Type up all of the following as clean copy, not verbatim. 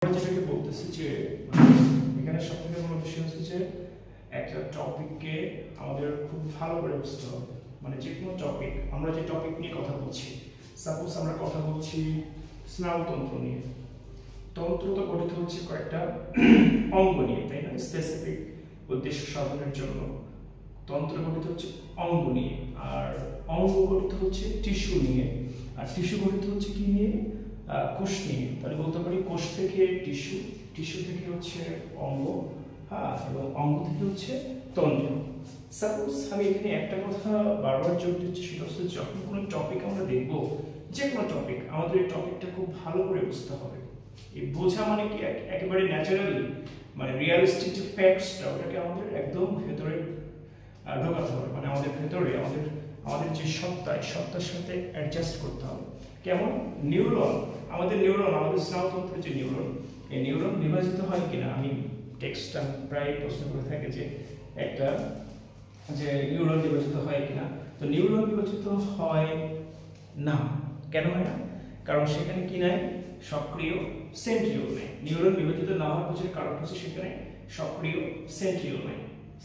আমরা যেটাকে বলতেছি যে এখানে সবথেকে বড় বিষয় হচ্ছে যে একটা টপিককে আমাদের খুব ভালো করে বুঝতে হবে। মানে যে কোনো টপিক, আমরা যে টপিক নিয়ে কথা বলছি, সাপোজ আমরা কথা বলছি স্নায়ুতন্ত্র নিয়ে। তন্ত্র তো গঠিত হচ্ছে কয়েকটা অঙ্গ নিয়ে, তাই না? স্পেসিফিক উদ্দেশ্য সাধনের জন্য তন্ত্র গঠিত হচ্ছে অঙ্গ নিয়ে, আর অঙ্গ গঠিত হচ্ছে টিস্যু নিয়ে, আর টিস্যু গঠিত হচ্ছে কি নিয়ে? কোষ নিয়ে। তাহলে বলতে পারি কোষ থেকে টিস্যু, টিস্যু থেকে হচ্ছে অঙ্গ, হ্যাঁ, এবং অঙ্গ থেকে হচ্ছে তন্ত্র। সাপোজ আমি এখানে একটা কথা বারবার জোর দিচ্ছি, সেটা হচ্ছে যখন কোনো টপিক আমরা দেখব, যে কোনো টপিক, আমাদের এই টপিকটা খুব ভালো করে বুঝতে হবে। এই বোঝা মানে কি একেবারে ন্যাচারালি, মানে রিয়ালিস্টিক যে ফ্যাক্টসটা, ওটাকে আমাদের একদম ভেতরে ঢোকাতে হবে। মানে আমাদের ভেতরে আমাদের যে সত্তা, এই সত্তার সাথে অ্যাডজাস্ট করতে হবে। কেমন? নিউরন, আমাদের স্নায়ুতন্ত্রের যে নিউরন, এই নিউরন বিভাজিত হয় কিনা। আমি টেক্সটটা প্রায় প্রশ্ন করে থাকে যে একটা যে নিউরন বিভাজিত হয় কিনা। তো নিউরন বিভাজিত হয় না। কেন হয় না? কারণ সেখানে কি নাই? সক্রিয় সেন্ট্রিওল নেই। নিউরন বিভাজিত না হওয়ার পিছনে কারণ হচ্ছে সেখানে সক্রিয় সেন্ট্রিওল নেই।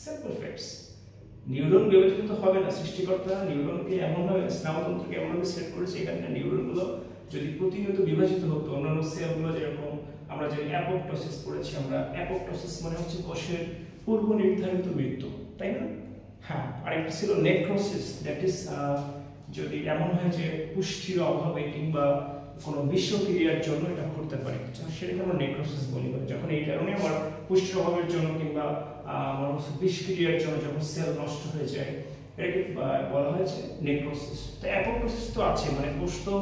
Simple facts. নিউরন বিভাজিত হবে না, সৃষ্টিকর্তা নিউরনকে এমনভাবে, স্নায়ুতন্ত্রকে এমনভাবে সেট করেছে এখানকার নিউরনগুলো যদি প্রতিনিয়ত বিভাজিত হতো, অন্যান্য সেলগুলো যেরকম আমরা যে অ্যাপোপ্টোসিস পড়েছি, আমরা অ্যাপোপ্টোসিস মানে হচ্ছে কোষের পূর্ব নির্ধারিত মৃত্যু, তাই না? হ্যাঁ, আরেকটা ছিল নেক্রোসিস, দ্যাট ইজ যদি এমন হয় যে পুষ্টির অভাবে কিংবা কোনো বিষক্রিয়ার জন্য এটা ঘটতে পারে, সেটাকে আমরা নেক্রোসিস বলি। যখন এই কারণে আমার পুষ্টির অভাবের জন্য কিংবা আমার বিষক্রিয়ার জন্য যখন সেল নষ্ট হয়ে যায়, এটাকে বলা হয়েছে নেক্রোসিস। তো অ্যাপোপ্টোসিস তো আছে, মানে কোষ তো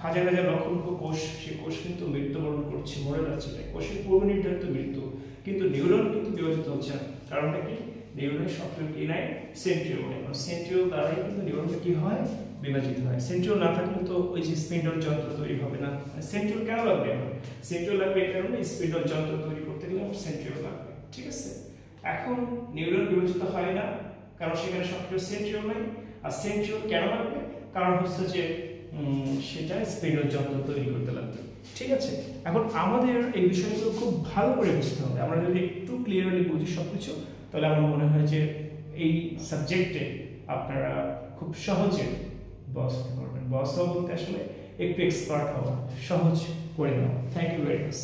হাজার হাজার লক্ষ লক্ষ কোষ, সেই কোষ কিন্তু মৃত্যুবরণ করছে, মরে যাচ্ছে, কোষের পূর্ব নির্ধারিত মৃত্যু। কিন্তু নিউরন কিন্তু বিভাজিত হচ্ছে না। কারণটা কি? নিউরনের সক্রিয় কি নাই? সেন্ট্রিওল নেই। সেন্ট্রিওল দ্বারাই কিন্তু নিউরনটা কি হয়? বিভাজিত হয়। সেন্ট্রিওল না থাকলে তো ওই যে স্পিন্ডল যন্ত্র তৈরি হবে না। সেন্ট্রিওল কেন লাগবে? সেন্ট্রিওল লাগবে এই কারণে, স্পিন্ডল যন্ত্র তৈরি করতে গেলে আমার সেন্ট্রিওল লাগবে। ঠিক আছে? এখন নিউরন বিভাজিত হয় না কারণ সেখানে সক্রিয় সেন্ট্রিওল নেই। আর সেন্ট্রিওল কেন লাগবে? কারণ হচ্ছে যে সেটা স্পিন্ডল যন্ত্র তৈরি করতে লাগবে। ঠিক আছে? এখন আমাদের এই বিষয়গুলো খুব ভালো করে বুঝতে হবে। আমরা যদি একটু ক্লিয়ারলি বুঝি সবকিছু, তাহলে আমার মনে হয় যে এই সাবজেক্টে আপনারা খুব সহজে বস হতে পারবেন। বস হওয়া বলতে আসলে একটু এক্সপার্ট হওয়া, সহজ করে নেওয়া। Thank you very much.